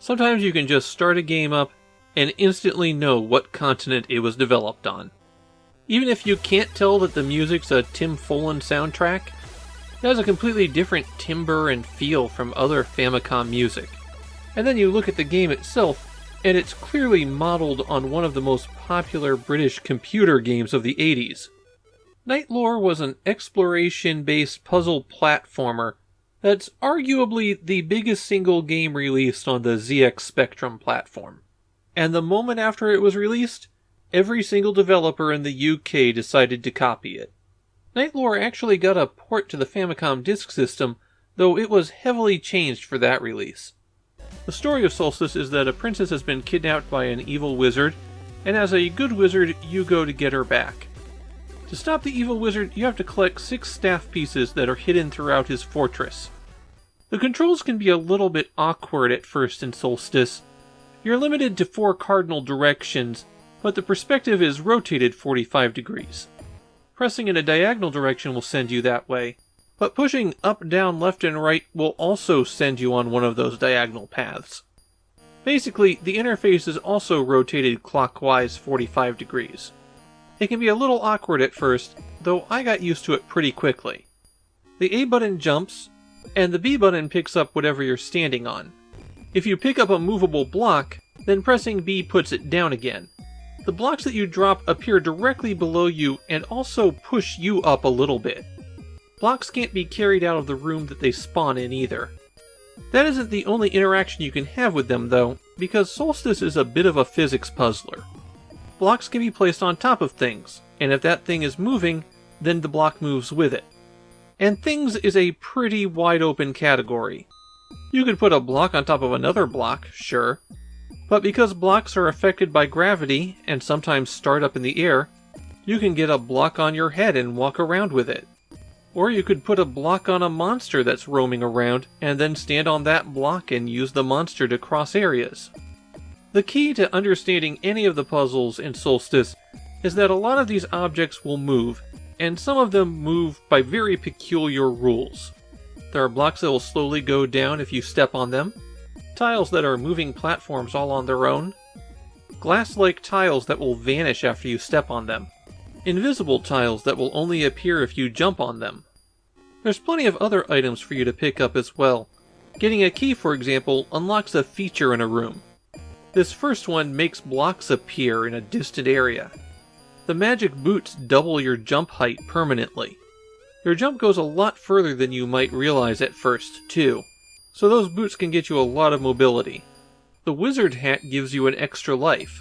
Sometimes you can just start a game up and instantly know what continent it was developed on. Even if you can't tell that the music's a Tim Follin soundtrack, it has a completely different timbre and feel from other Famicom music. And then you look at the game itself, and it's clearly modeled on one of the most popular British computer games of the 80s. Nightlore was an exploration-based puzzle platformer that's arguably the biggest single game released on the ZX Spectrum platform. And the moment after it was released, every single developer in the UK decided to copy it. Nightlore actually got a port to the Famicom disk system, though it was heavily changed for that release. The story of Solstice is that a princess has been kidnapped by an evil wizard, and as a good wizard, you go to get her back. To stop the evil wizard, you have to collect 6 staff pieces that are hidden throughout his fortress. The controls can be a little bit awkward at first in Solstice. You're limited to 4 cardinal directions, but the perspective is rotated 45 degrees. Pressing in a diagonal direction will send you that way, but pushing up, down, left, and right will also send you on one of those diagonal paths. Basically, the interface is also rotated clockwise 45 degrees. It can be a little awkward at first, though I got used to it pretty quickly. The A button jumps, and the B button picks up whatever you're standing on. If you pick up a movable block, then pressing B puts it down again. The blocks that you drop appear directly below you and also push you up a little bit. Blocks can't be carried out of the room that they spawn in either. That isn't the only interaction you can have with them though, because Solstice is a bit of a physics puzzler. Blocks can be placed on top of things, and if that thing is moving, then the block moves with it. And things is a pretty wide open category. You could put a block on top of another block, sure, but because blocks are affected by gravity and sometimes start up in the air, you can get a block on your head and walk around with it. Or you could put a block on a monster that's roaming around and then stand on that block and use the monster to cross areas. The key to understanding any of the puzzles in Solstice is that a lot of these objects will move, and some of them move by very peculiar rules. There are blocks that will slowly go down if you step on them, tiles that are moving platforms all on their own, glass-like tiles that will vanish after you step on them, invisible tiles that will only appear if you jump on them. There's plenty of other items for you to pick up as well. Getting a key, for example, unlocks a feature in a room. This first one makes blocks appear in a distant area. The magic boots double your jump height permanently. Your jump goes a lot further than you might realize at first, too, so those boots can get you a lot of mobility. The wizard hat gives you an extra life.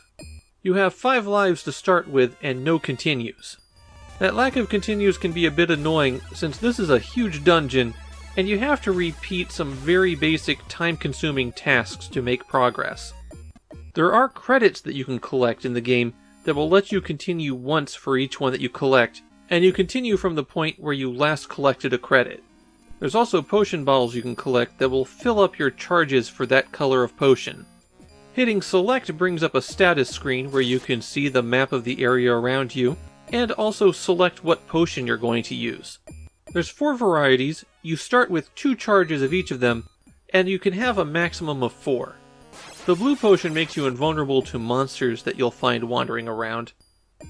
You have 5 lives to start with and no continues. That lack of continues can be a bit annoying since this is a huge dungeon and you have to repeat some very basic time-consuming tasks to make progress. There are credits that you can collect in the game that will let you continue once for each one that you collect, and you continue from the point where you last collected a credit. There's also potion bottles you can collect that will fill up your charges for that color of potion. Hitting select brings up a status screen where you can see the map of the area around you, and also select what potion you're going to use. There's 4 varieties, you start with 2 charges of each of them, and you can have a maximum of 4. The blue potion makes you invulnerable to monsters that you'll find wandering around.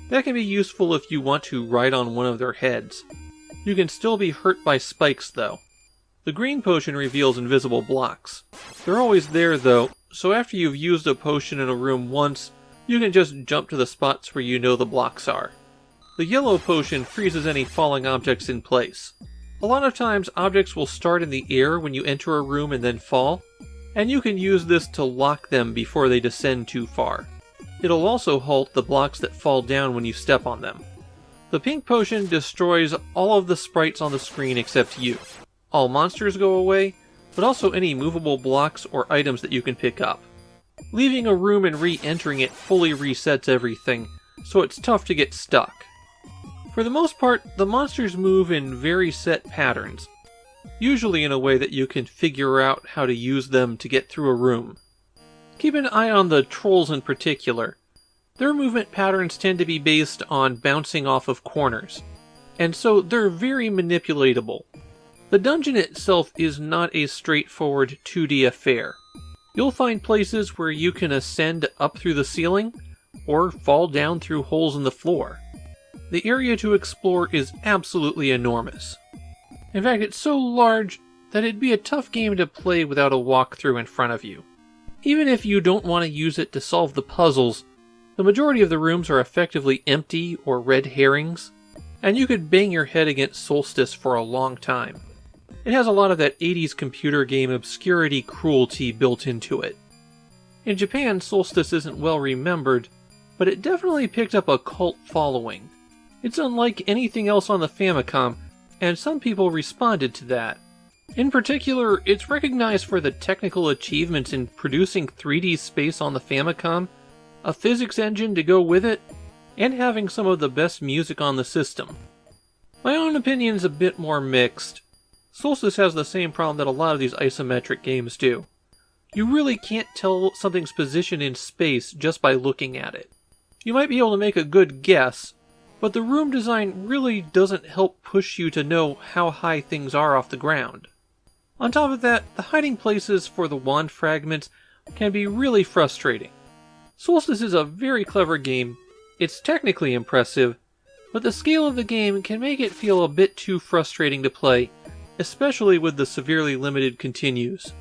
That can be useful if you want to ride on one of their heads. You can still be hurt by spikes though. The green potion reveals invisible blocks. They're always there though, so after you've used a potion in a room once, you can just jump to the spots where you know the blocks are. The yellow potion freezes any falling objects in place. A lot of times objects will start in the air when you enter a room and then fall, and you can use this to lock them before they descend too far. It'll also halt the blocks that fall down when you step on them. The pink potion destroys all of the sprites on the screen except you. All monsters go away, but also any movable blocks or items that you can pick up. Leaving a room and re-entering it fully resets everything, so it's tough to get stuck. For the most part, the monsters move in very set patterns, usually in a way that you can figure out how to use them to get through a room. Keep an eye on the trolls in particular. Their movement patterns tend to be based on bouncing off of corners, and so they're very manipulatable. The dungeon itself is not a straightforward 2D affair. You'll find places where you can ascend up through the ceiling, or fall down through holes in the floor. The area to explore is absolutely enormous. In fact, it's so large that it'd be a tough game to play without a walkthrough in front of you. Even if you don't want to use it to solve the puzzles, the majority of the rooms are effectively empty or red herrings, and you could bang your head against Solstice for a long time. It has a lot of that 80s computer game obscurity cruelty built into it. In Japan, Solstice isn't well remembered, but it definitely picked up a cult following. It's unlike anything else on the Famicom, and some people responded to that. In particular, it's recognized for the technical achievements in producing 3D space on the Famicom, a physics engine to go with it, and having some of the best music on the system. My own opinion's a bit more mixed. Solstice has the same problem that a lot of these isometric games do. You really can't tell something's position in space just by looking at it. You might be able to make a good guess, but the room design really doesn't help push you to know how high things are off the ground. On top of that, the hiding places for the wand fragments can be really frustrating. Solstice is a very clever game, it's technically impressive, but the scale of the game can make it feel a bit too frustrating to play, especially with the severely limited continues.